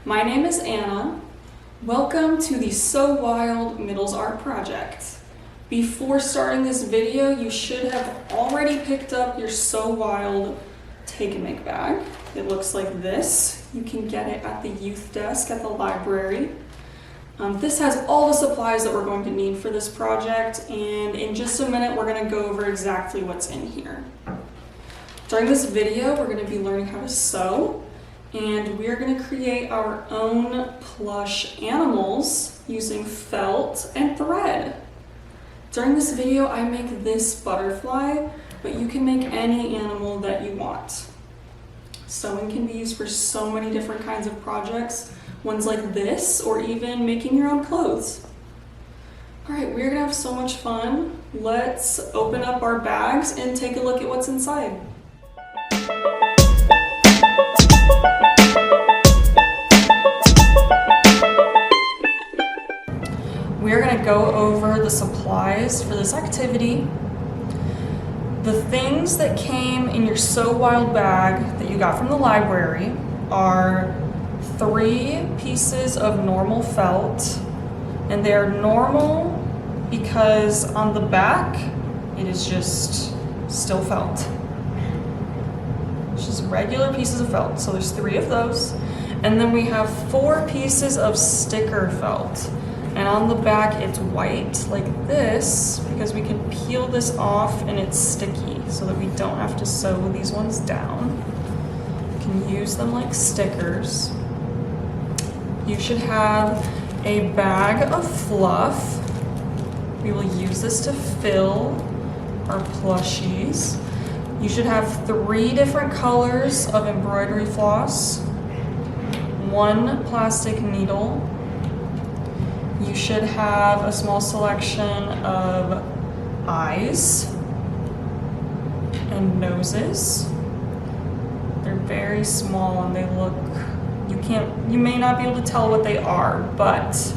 My name is Anna. Welcome to the So Wild Middles Art Project. Before starting this video, you should have already picked up your So Wild Take and Make bag. It looks like this. You can get it at the youth desk at the library. This has all the supplies that we're going to need for this project, and in just a minute we're going to go over exactly what's in here. During this video, we're going to be learning how to sew, and we are going to create our own plush animals using felt and thread. During this video, I make this butterfly, but you can make any animal that you want. Sewing can be used for so many different kinds of projects, ones like this, or even making your own clothes. All right, we're gonna have so much fun. Let's open up our bags and take a look at what's inside. We're gonna go over the supplies for this activity. The things that came in your So Wild bag that you got from the library are 3 pieces of normal felt, and they are normal because on the back it is just still felt. It's just regular pieces of felt, so there's 3 of those. And then we have 4 pieces of sticker felt. And on the back it's white like this because we can peel this off and it's sticky so that we don't have to sew these ones down. We can use them like stickers. You should have a bag of fluff. We will use this to fill our plushies. You should have 3 different colors of embroidery floss, 1 plastic needle. You should have a small selection of eyes and noses. They're very small and they look, you may not be able to tell what they are, but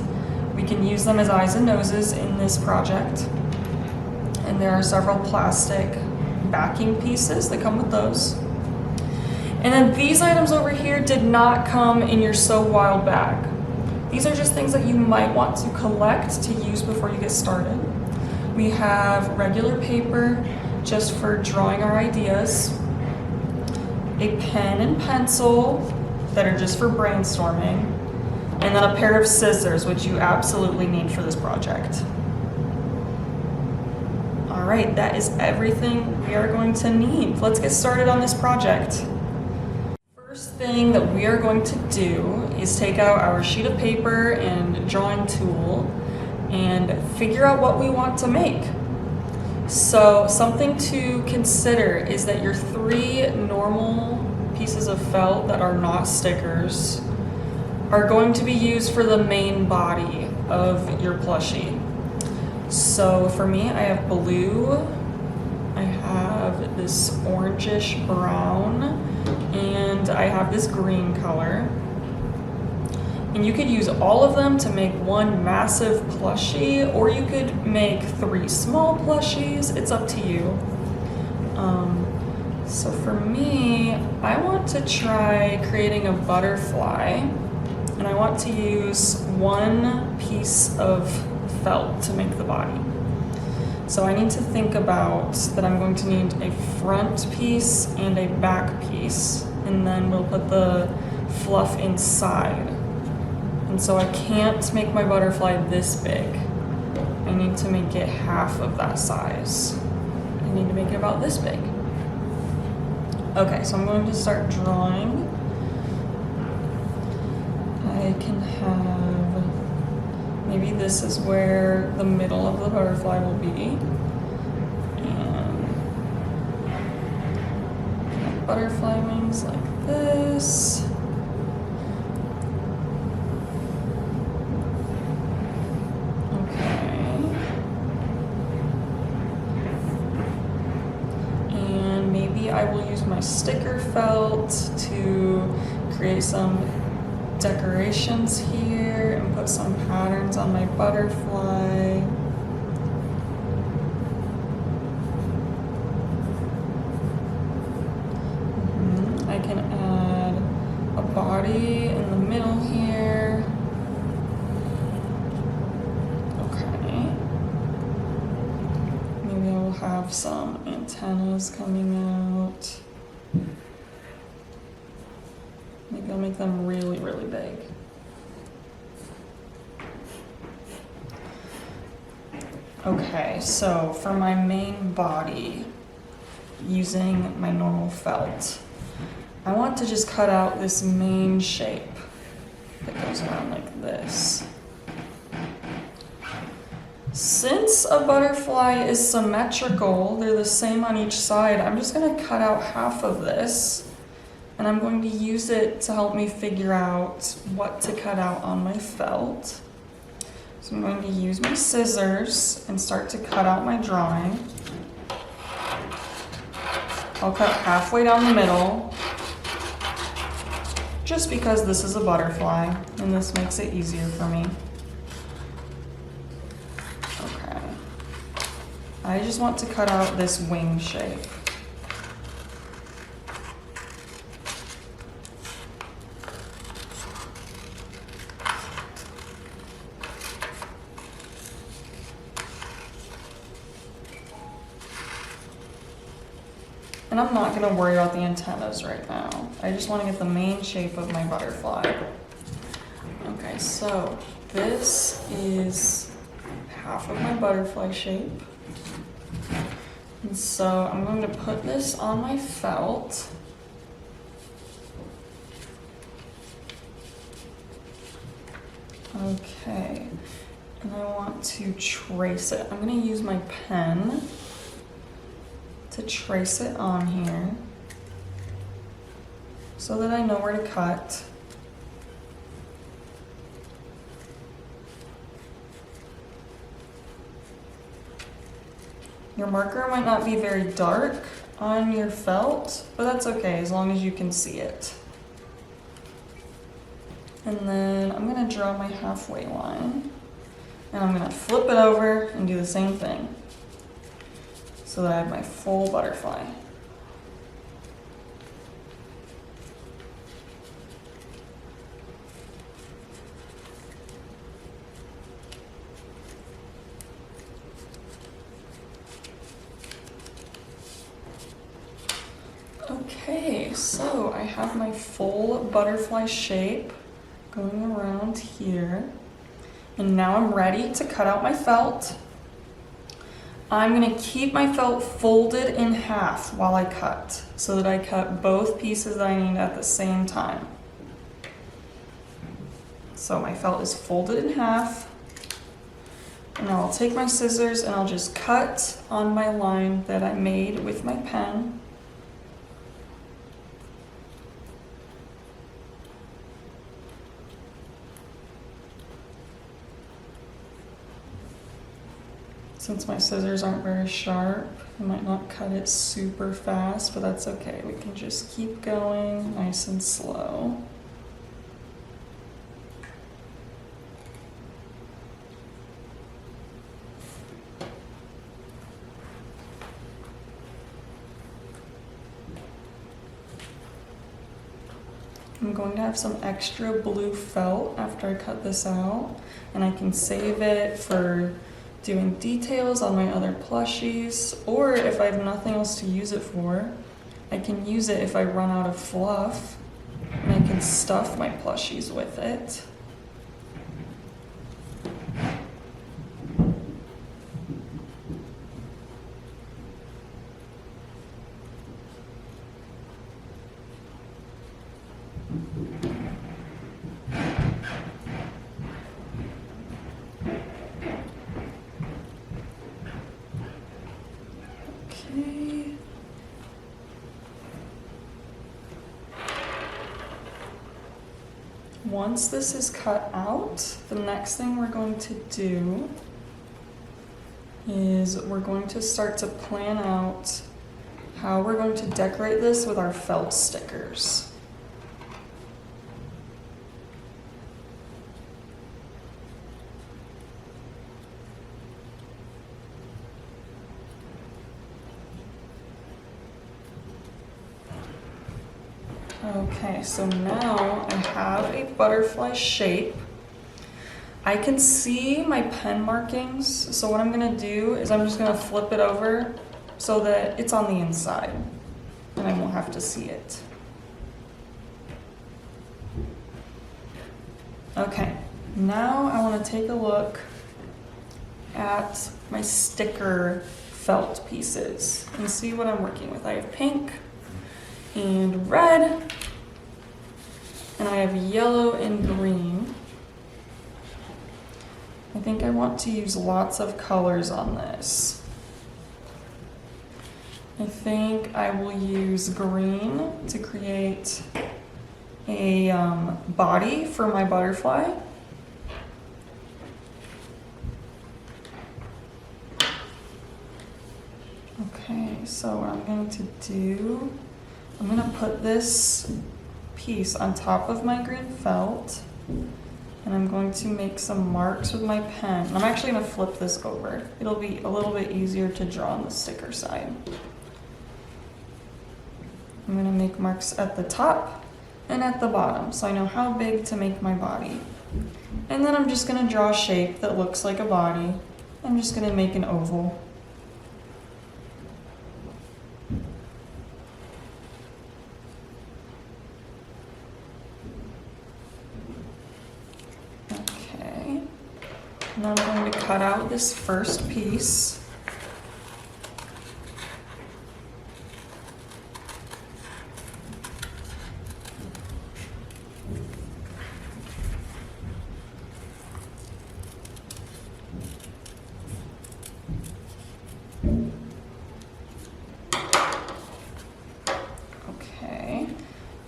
we can use them as eyes and noses in this project. And there are several plastic backing pieces that come with those. And then these items over here did not come in your So Wild bag. These are just things that you might want to collect to use before you get started. We have regular paper just for drawing our ideas, a pen and pencil that are just for brainstorming, and then a pair of scissors, which you absolutely need for this project. All right, that is everything we are going to need. Let's get started on this project. First thing that we are going to do is take out our sheet of paper and drawing tool and figure out what we want to make. So something to consider is that your 3 normal pieces of felt that are not stickers are going to be used for the main body of your plushie. So for me, I have blue, I have this orangish brown, and I have this green color. And you could use all of them to make one massive plushie, or you could make 3 small plushies. It's up to you. So for me, I want to try creating a butterfly, and I want to use 1 piece of felt to make the body. So I need to think about that I'm going to need a front piece and a back piece, and then we'll put the fluff inside. And so I can't make my butterfly this big. I need to make it half of that size. I need to make it about this big. Okay, so I'm going to start drawing. I can have, maybe this is where the middle of the butterfly will be. And butterfly wings like this. Okay. And maybe I will use my sticker felt to create some decorations here and put some patterns on my butterfly. I can add a body in the middle here. have some antennas coming out. Maybe I'll make them really, really big. Okay, so for my main body, using my normal felt, I want to just cut out this main shape that goes around like this. Since a butterfly is symmetrical, they're the same on each side, I'm just going to cut out half of this, and I'm going to use it to help me figure out what to cut out on my felt. So I'm going to use my scissors and start to cut out my drawing. I'll cut halfway down the middle, just because this is a butterfly and this makes it easier for me. Okay. I just want to cut out this wing shape. And I'm not going to worry about the antennas right now. I just want to get the main shape of my butterfly. Okay, so this is half of my butterfly shape. And so I'm going to put this on my felt. Okay, and I want to trace it. I'm going to use my pen to trace it on here so that I know where to cut. Your marker might not be very dark on your felt, but that's okay as long as you can see it. And then I'm going to draw my halfway line, and I'm going to flip it over and do the same thing, so that I have my full butterfly. Okay, so I have my full butterfly shape going around here. And now I'm ready to cut out my felt. I'm going to keep my felt folded in half while I cut, so that I cut both pieces that I need at the same time. So my felt is folded in half, and now I'll take my scissors and I'll just cut on my line that I made with my pen. Since my scissors aren't very sharp, I might not cut it super fast, but that's okay. We can just keep going nice and slow. I'm going to have some extra blue felt after I cut this out, and I can save it for doing details on my other plushies, or if I have nothing else to use it for, I can use it if I run out of fluff, and I can stuff my plushies with it. Once this is cut out, the next thing we're going to do is we're going to start to plan out how we're going to decorate this with our felt stickers. Okay, so now I have a butterfly shape. I can see my pen markings, so what I'm gonna do is I'm just gonna flip it over so that it's on the inside and I won't have to see it. Okay, now I want to take a look at my sticker felt pieces and see what I'm working with. I have pink and red, and I have yellow and green. I think I want to use lots of colors on this. I think I will use green to create a body for my butterfly. Okay, so what I'm going to do, I'm going to put this piece on top of my green felt, and I'm going to make some marks with my pen. I'm actually going to flip this over. It'll be a little bit easier to draw on the sticker side. I'm going to make marks at the top and at the bottom so I know how big to make my body. And then I'm just going to draw a shape that looks like a body. I'm just going to make an oval. Okay. Now I'm going to cut out this first piece.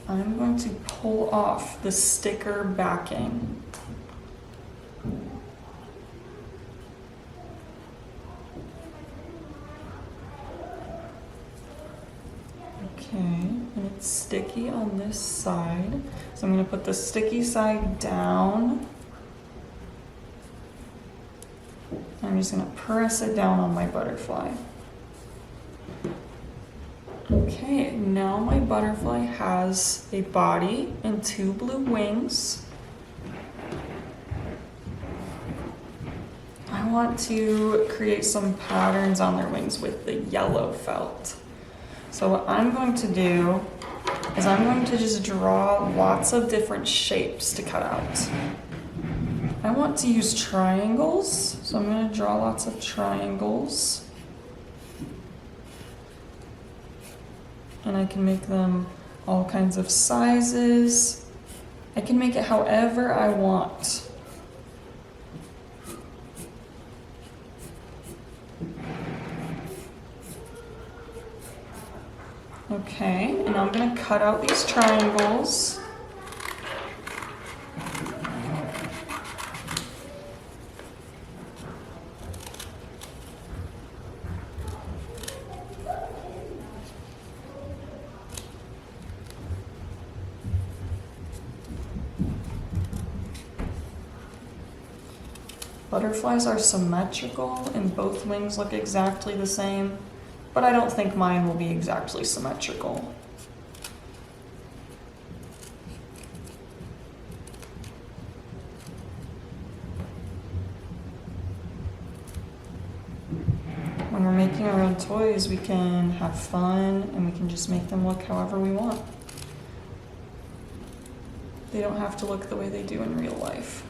I'm going to pull off the sticker backing. Okay, and it's sticky on this side. So I'm going to put the sticky side down. I'm just going to press it down on my butterfly. Okay, now my butterfly has a body and two blue wings. I want to create some patterns on their wings with the yellow felt. So what I'm going to do is I'm going to just draw lots of different shapes to cut out. I want to use triangles, so I'm going to draw lots of triangles. And I can make them all kinds of sizes. I can make it however I want. Okay, and I'm going to cut out these triangles. Butterflies are symmetrical and both wings look exactly the same, but I don't think mine will be exactly symmetrical. When we're making our own toys, we can have fun and we can just make them look however we want. They don't have to look the way they do in real life.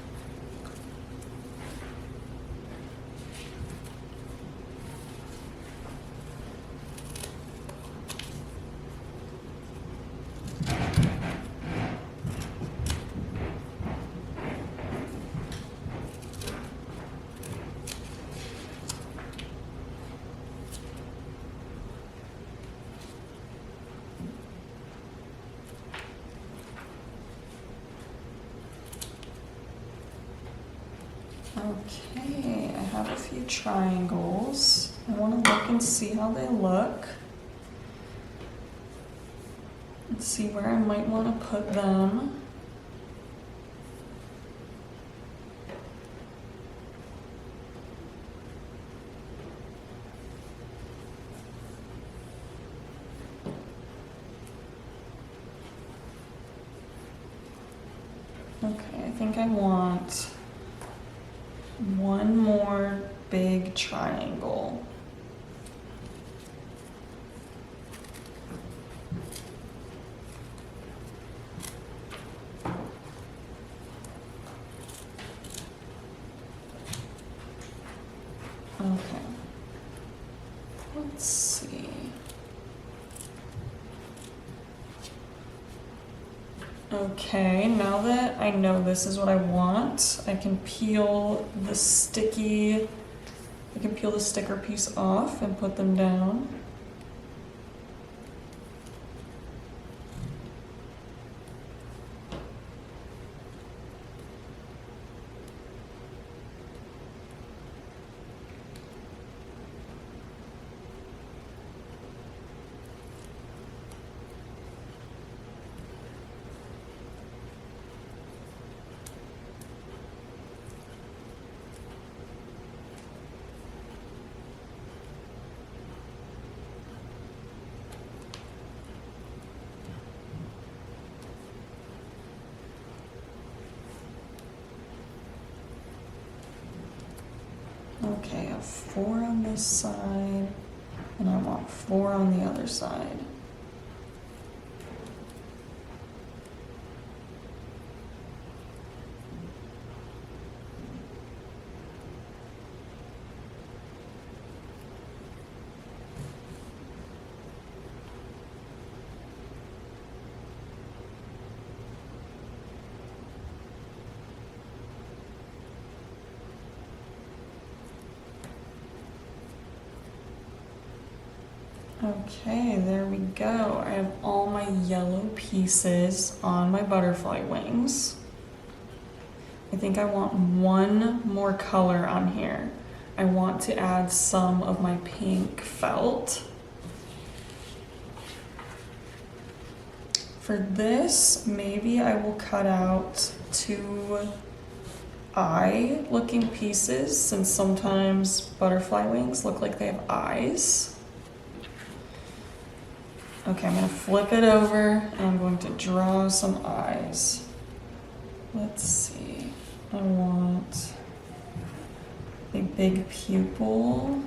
Okay, I have a few triangles. I want to look and see how they look. And see where I might want to put them. Okay, I think I want one more big triangle. Okay. Let's see. Okay, now that I know this is what I want, I can peel the sticker piece off and put them down. Okay, I have 4 on this side, and I want 4 on the other side. Okay, there we go. I have all my yellow pieces on my butterfly wings. I think I want one more color on here. I want to add some of my pink felt. For this, maybe I will cut out 2 eye-looking pieces, since sometimes butterfly wings look like they have eyes. Okay, I'm gonna flip it over and I'm going to draw some eyes. Let's see. I want a big pupil.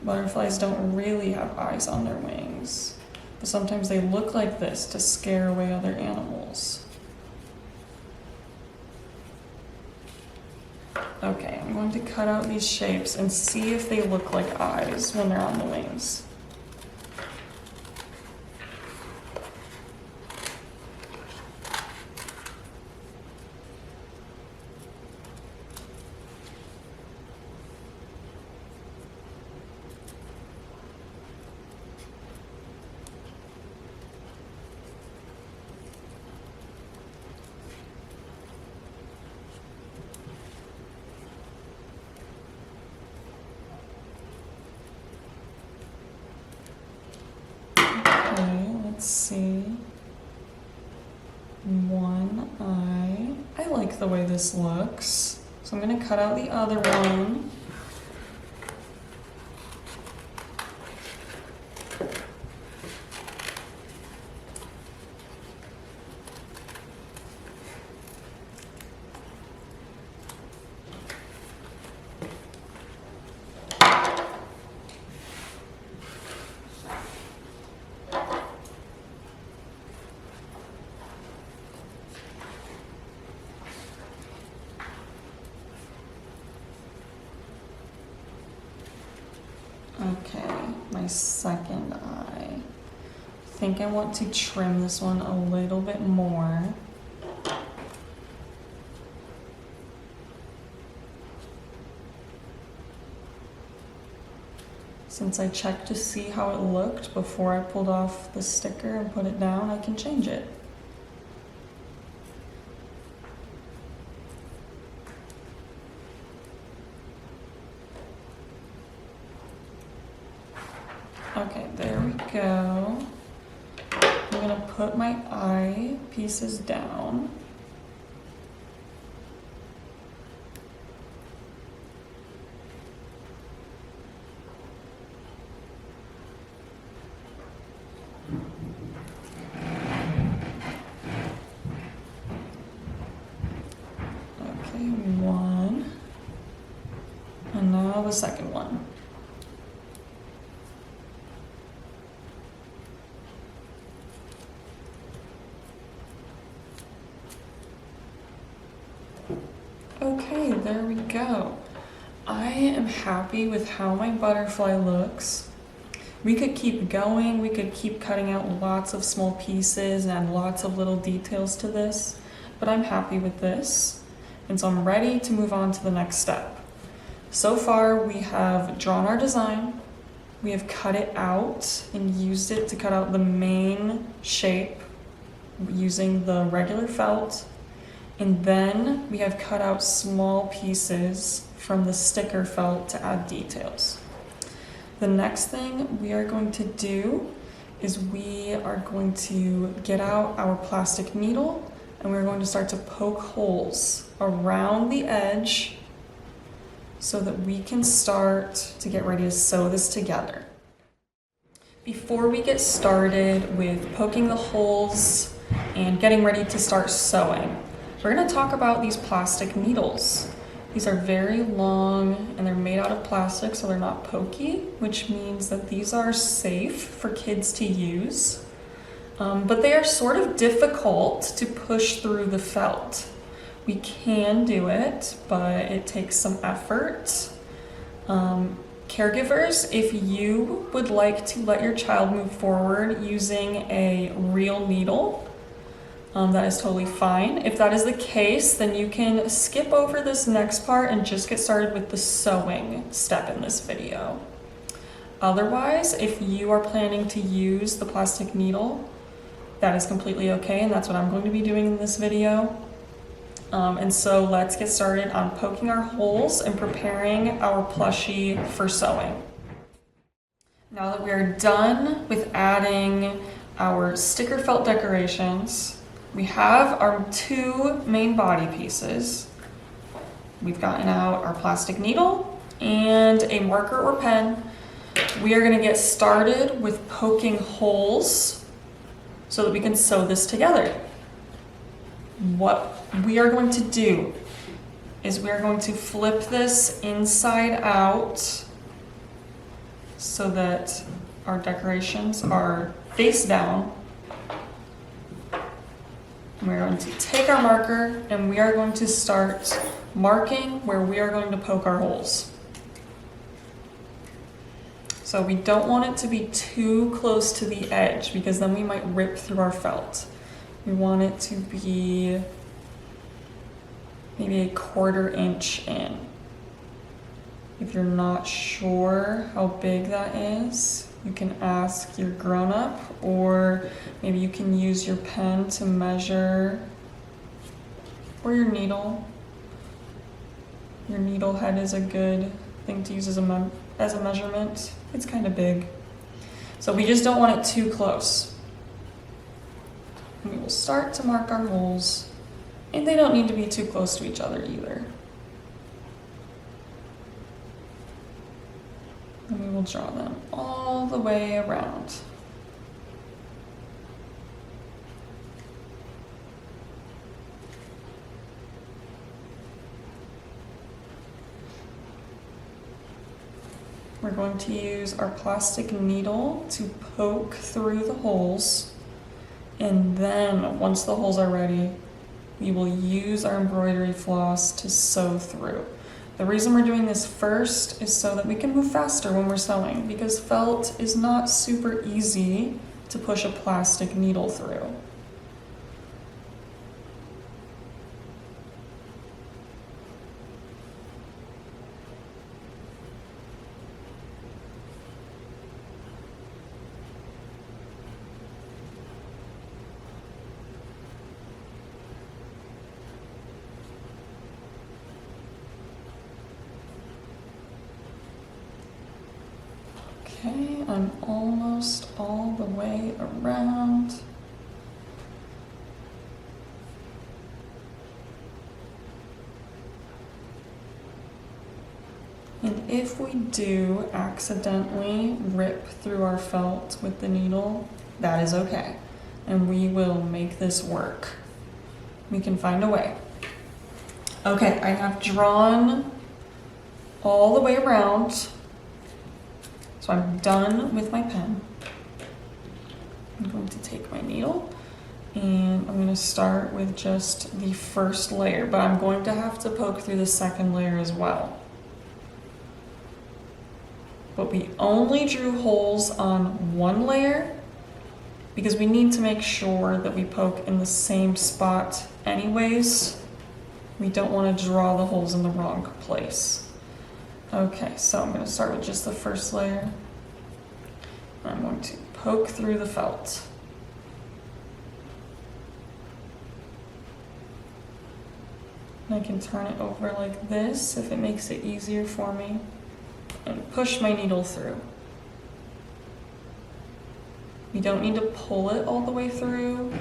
Butterflies don't really have eyes on their wings, but sometimes they look like this to scare away other animals. Okay, I'm going to cut out these shapes and see if they look like eyes when they're on the wings. Let's see. One eye. I like the way this looks. So I'm gonna cut out the other one. Okay, my second eye. I think I want to trim this one a little bit more. Since I checked to see how it looked before I pulled off the sticker and put it down, I can change it. Okay, there we go. I'm gonna put my eye pieces down. Okay, one. And now the second one. Okay, there we go. I am happy with how my butterfly looks. We could keep going, we could keep cutting out lots of small pieces and add lots of little details to this, but I'm happy with this. And so I'm ready to move on to the next step. So far, we have drawn our design, we have cut it out and used it to cut out the main shape using the regular felt. And then we have cut out small pieces from the sticker felt to add details. The next thing we are going to do is we are going to get out our plastic needle and we're going to start to poke holes around the edge so that we can start to get ready to sew this together. Before we get started with poking the holes and getting ready to start sewing, we're going to talk about these plastic needles. These are very long and they're made out of plastic, so they're not pokey, which means that these are safe for kids to use. But they are sort of difficult to push through the felt. We can do it, but it takes some effort. Caregivers, if you would like to let your child move forward using a real needle, that is totally fine. If that is the case, then you can skip over this next part and just get started with the sewing step in this video. Otherwise, if you are planning to use the plastic needle, that is completely okay, and that's what I'm going to be doing in this video. And so let's get started on poking our holes and preparing our plushie for sewing. Now that we are done with adding our sticker felt decorations, we have our two main body pieces. We've gotten out our plastic needle and a marker or pen. We are going to get started with poking holes so that we can sew this together. What we are going to do is we are going to flip this inside out so that our decorations are face down. We're going to take our marker and we are going to start marking where we are going to poke our holes. So we don't want it to be too close to the edge because then we might rip through our felt. We want it to be maybe a 1/4 inch in. If you're not sure how big that is, you can ask your grown-up, or maybe you can use your pen to measure, or your needle. Your needle head is a good thing to use as a measurement. It's kind of big. So we just don't want it too close. And we will start to mark our holes, and they don't need to be too close to each other either. And we will draw them all the way around. We're going to use our plastic needle to poke through the holes, and then once the holes are ready, we will use our embroidery floss to sew through. The reason we're doing this first is so that we can move faster when we're sewing, because felt is not super easy to push a plastic needle through. Okay, I'm almost all the way around. And if we do accidentally rip through our felt with the needle, that is okay. And we will make this work. We can find a way. Okay, I have drawn all the way around. So I'm done with my pen. I'm going to take my needle And I'm gonna start with just the first layer, but I'm going to have to poke through the second layer as well. But we only drew holes on one layer because we need to make sure that we poke in the same spot anyways. We don't want to draw the holes in the wrong place. Okay, so I'm going to start with just the first layer. I'm going to poke through the felt. And I can turn it over like this if it makes it easier for me, and push my needle through. We don't need to pull it all the way through.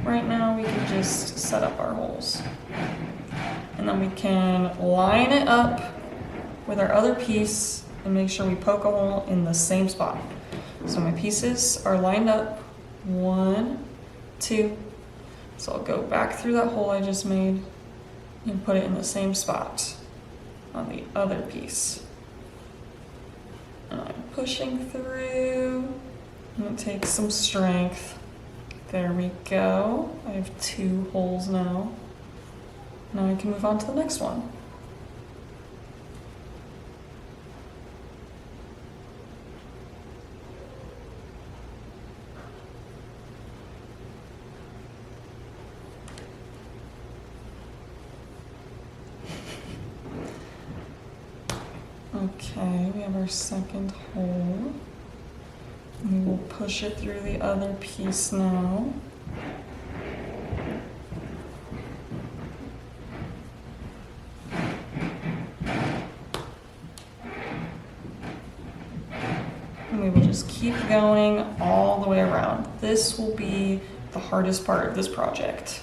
Right now we can just set up our holes. And then we can line it up with our other piece and make sure we poke a hole in the same spot. So my pieces are lined up, 1, 2. So I'll go back through that hole I just made and put it in the same spot on the other piece. And I'm pushing through, and it takes some strength. There we go. I have 2 holes now. Now I can move on to the next one. Okay, we have our second hole. We will push it through the other piece now. And we will just keep going all the way around. This will be the hardest part of this project.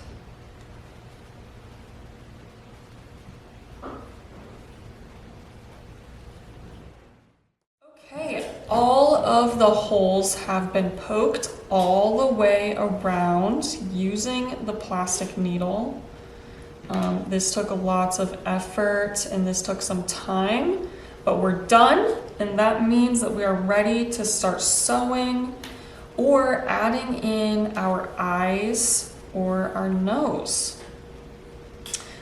All of the holes have been poked all the way around using the plastic needle. This took lots of effort and this took some time, but we're done, and that means that we are ready to start sewing or adding in our eyes or our nose.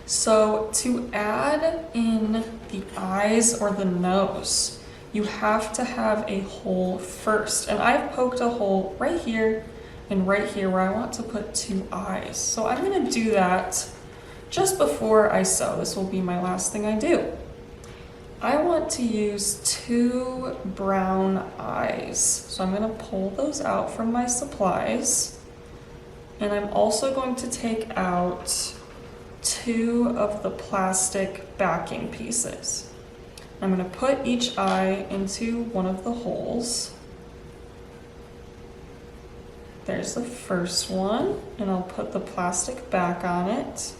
So to add in the eyes or the nose, you have to have a hole first. And I've poked a hole right here and right here where I want to put 2 eyes. So I'm gonna do that just before I sew. This will be my last thing I do. I want to use 2 brown eyes. So I'm gonna pull those out from my supplies. And I'm also going to take out 2 of the plastic backing pieces. I'm going to put each eye into one of the holes. There's the first one, and I'll put the plastic back on it.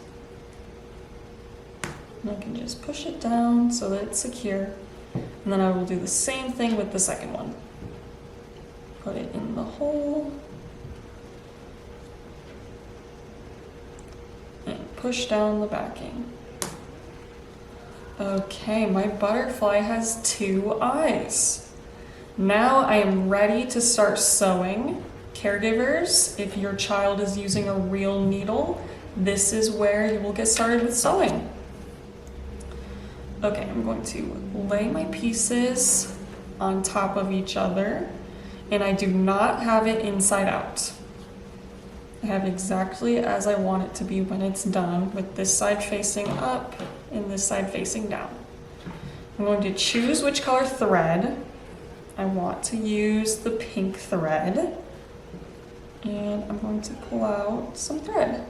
And I can just push it down so that it's secure. And then I will do the same thing with the second one. Put it in the hole. And push down the backing. Okay, my butterfly has 2 eyes. Now I am ready to start sewing. Caregivers, if your child is using a real needle, this is where you will get started with sewing. Okay, I'm going to lay my pieces on top of each other, and I do not have it inside out. I have exactly as I want it to be when it's done, with this side facing up and this side facing down. I'm going to choose which color thread. I want to use the pink thread, and I'm going to pull out some thread.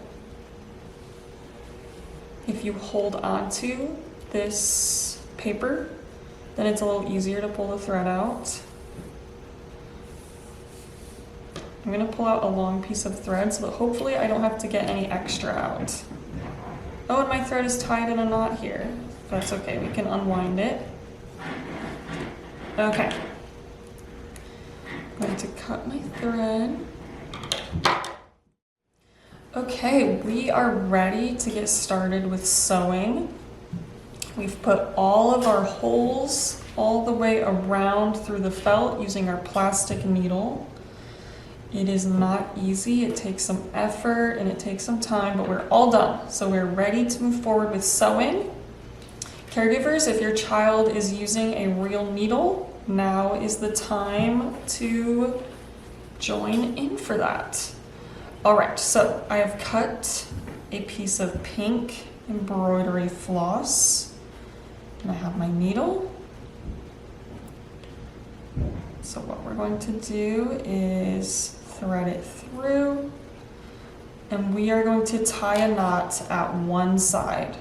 If you hold onto this paper, then it's a little easier to pull the thread out. I'm gonna pull out a long piece of thread so that hopefully I don't have to get any extra out. Oh, and my thread is tied in a knot here. That's okay, we can unwind it. Okay. I'm going to cut my thread. Okay, we are ready to get started with sewing. We've put all of our holes all the way around through the felt using our plastic needle. It is not easy, it takes some effort and it takes some time, but we're all done. So we're ready to move forward with sewing. Caregivers, if your child is using a real needle, now is the time to join in for that. All right, so I have cut a piece of pink embroidery floss, and I have my needle. So what we're going to do is thread it through, and we are going to tie a knot at one side.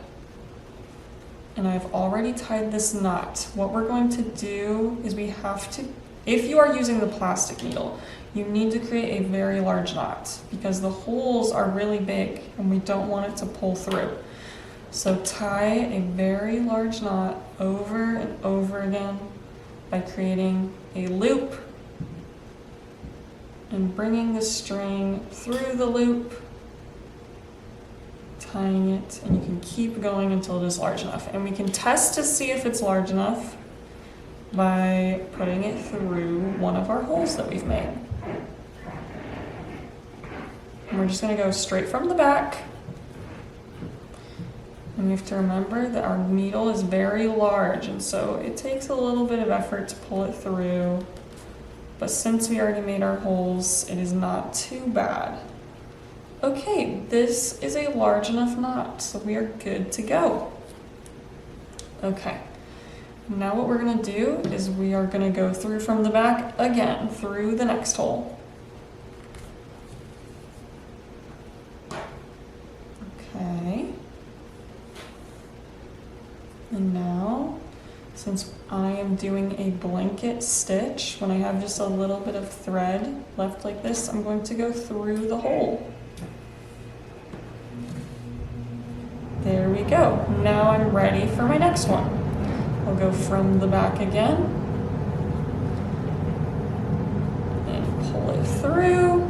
And I've already tied this knot. What we're going to do is we have to, if you are using the plastic needle, you need to create a very large knot because the holes are really big and we don't want it to pull through. So tie a very large knot over and over again by creating a loop and bringing the string through the loop, tying it, and you can keep going until it is large enough. And we can test to see if it's large enough by putting it through one of our holes that we've made. And we're just going to go straight from the back. And we have to remember that our needle is very large, and so it takes a little bit of effort to pull it through. But since we already made our holes, it is not too bad. Okay, this is a large enough knot, so we are good to go. Okay, now what we're going to do is we are going to go through from the back again through the next hole. Okay. And now, since I am doing a blanket stitch, when I have just a little bit of thread left like this, I'm going to go through the hole. There we go. Now I'm ready for my next one. I'll go from the back again and pull it through.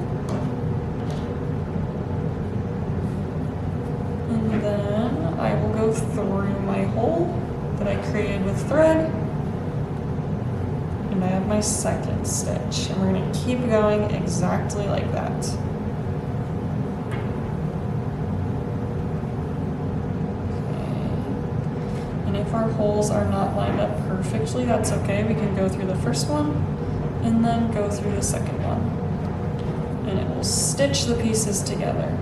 And then I will go through my hole that I created with thread. And I have my second stitch. And we're going to keep going exactly like that. If our holes are not lined up perfectly, that's okay. We can go through the first one and then go through the second one. And it will stitch the pieces together.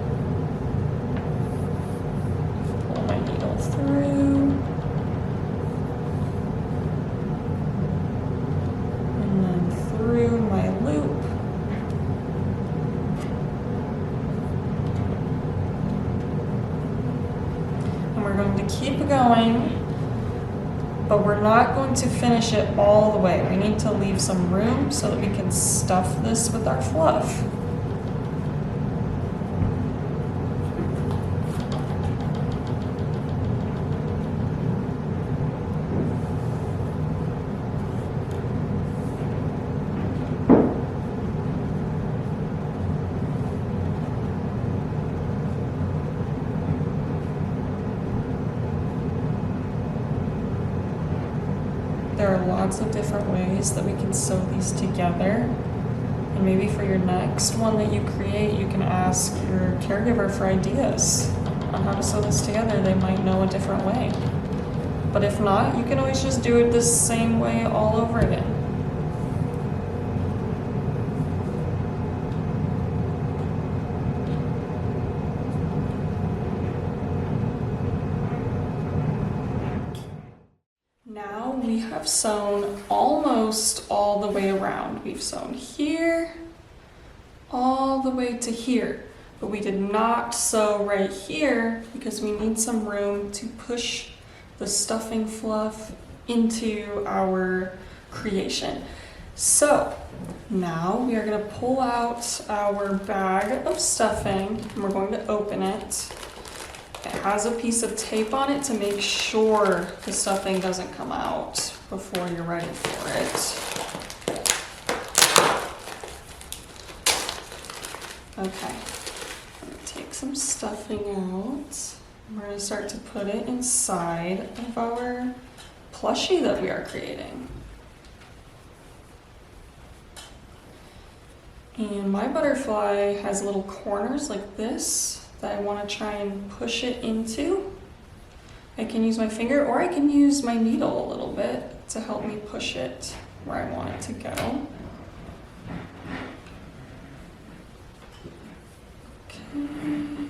Pull my needle through. And then through my loop. And we're going to keep going. But we're not going to finish it all the way. We need to leave some room so that we can stuff this with our fluff. There are lots of different ways that we can sew these together. And maybe for your next one that you create, you can ask your caregiver for ideas on how to sew this together. They might know a different way. But if not, you can always just do it the same way all over again. Now we have sewn almost all the way around. We've sewn here, all the way to here, but we did not sew right here because we need some room to push the stuffing fluff into our creation. So now we are going to pull out our bag of stuffing and we're going to open it. It has a piece of tape on it to make sure the stuffing doesn't come out before you're ready for it. Okay, I'm going to take some stuffing out. We're going to start to put it inside of our plushie that we are creating. And my butterfly has little corners like this that I want to try and push it into. I can use my finger or I can use my needle a little bit to help me push it where I want it to go. Okay.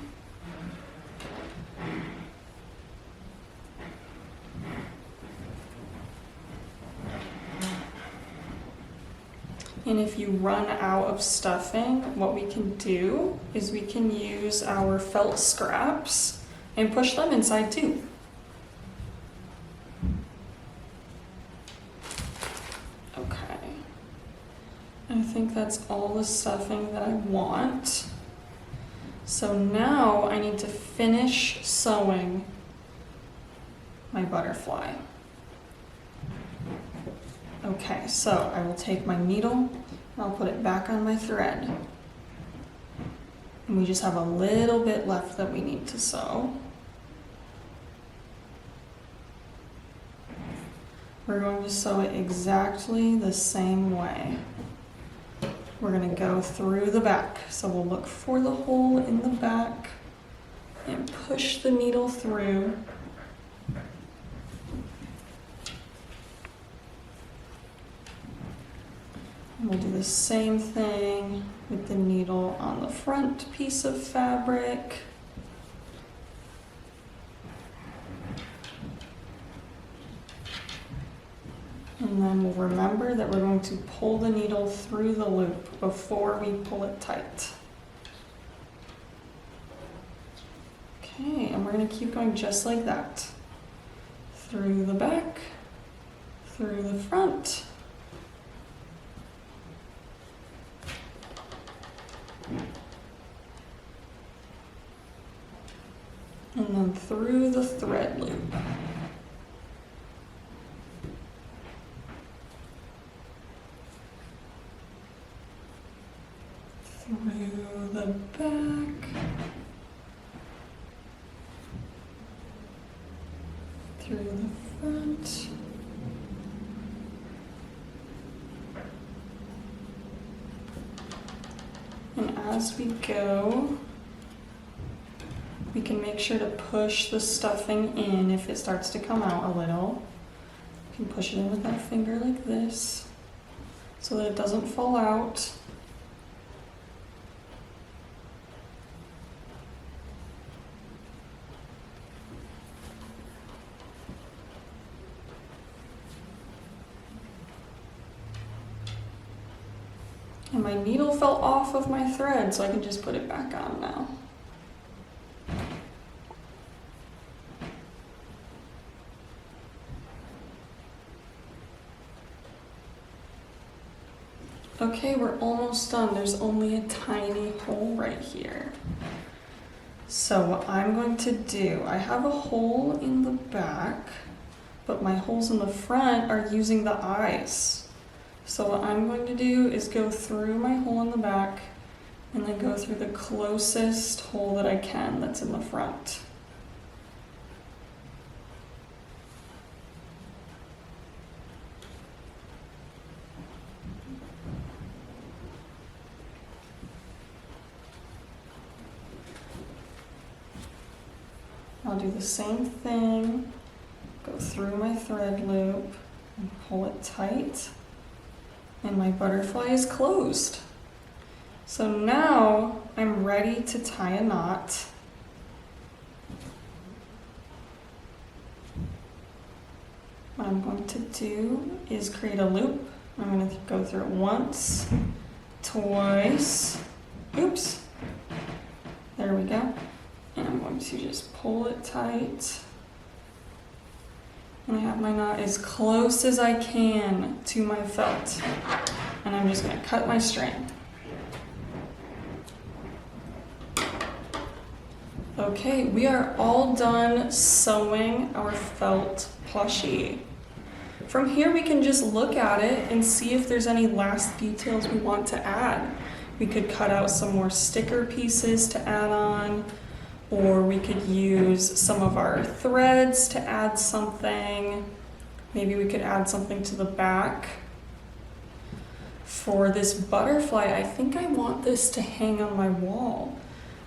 And if you run out of stuffing, what we can do is we can use our felt scraps and push them inside too. Okay. I think that's all the stuffing that I want. So now I need to finish sewing my butterfly. Okay, so I will take my needle and I'll put it back on my thread. And we just have a little bit left that we need to sew. We're going to sew it exactly the same way. We're going to go through the back. So we'll look for the hole in the back and push the needle through. And we'll do the same thing with the needle on the front piece of fabric. And then we'll remember that we're going to pull the needle through the loop before we pull it tight. Okay, and we're going to keep going just like that. Through the back, through the front. And then through the thread loop. Through the back. Through the front. And as we go, we can make sure to push the stuffing in if it starts to come out a little. You can push it in with that finger like this so that it doesn't fall out. And my needle fell off of my thread, so I can just put it back on now. Okay, we're almost done. There's only a tiny hole right here. So what I'm going to do, I have a hole in the back, but my holes in the front are using the eyes. So what I'm going to do is go through my hole in the back and then go through the closest hole that I can that's in the front. I'll do the same thing, go through my thread loop and pull it tight, and my butterfly is closed. So now I'm ready to tie a knot. What I'm going to do is create a loop. I'm going to go through it once, twice, oops, there we go. And I'm going to just pull it tight. And I have my knot as close as I can to my felt. And I'm just going to cut my string. Okay, we are all done sewing our felt plushie. From here we can just look at it and see if there's any last details we want to add. We could cut out some more sticker pieces to add on, or we could use some of our threads to add something. Maybe we could add something to the back. For this butterfly, I think I want this to hang on my wall.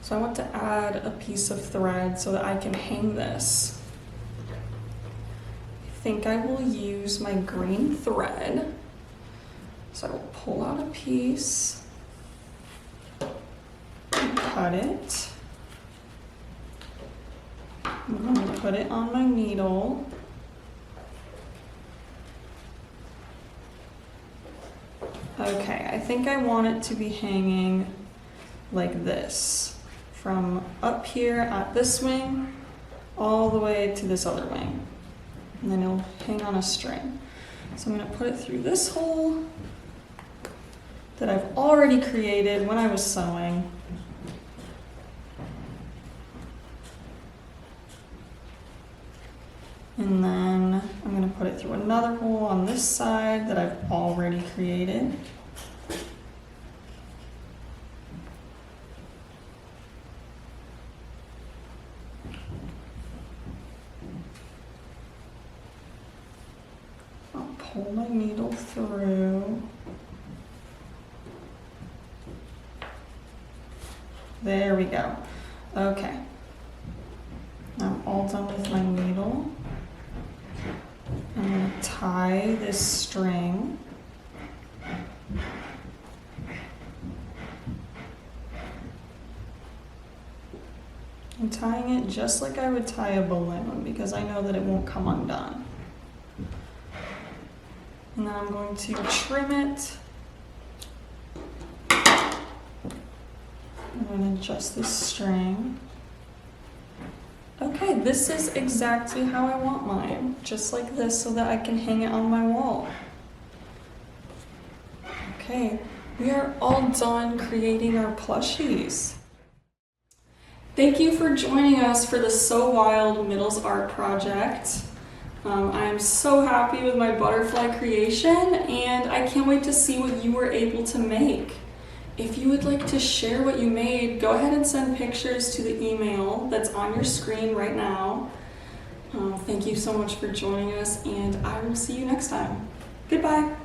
So I want to add a piece of thread so that I can hang this. I think I will use my green thread. So I will pull out a piece and cut it. I'm going to put it on my needle. Okay, I think I want it to be hanging like this, from up here at this wing all the way to this other wing, and then it'll hang on a string. So I'm going to put it through this hole that I've already created when I was sewing. And then I'm going to put it through another hole on this side that I've already created. I'll pull my needle through. There we go. Okay. I'm all done with my needle. I'm going to tie this string. I'm tying it just like I would tie a balloon because I know that it won't come undone. And then I'm going to trim it. I'm going to adjust this string. Okay, this is exactly how I want mine, just like this so that I can hang it on my wall. Okay, we are all done creating our plushies. Thank you for joining us for the So Wild Middles Art Project. I am so happy with my butterfly creation and I can't wait to see what you were able to make. If you would like to share what you made, go ahead and send pictures to the email that's on your screen right now. Thank you so much for joining us, and I will see you next time. Goodbye.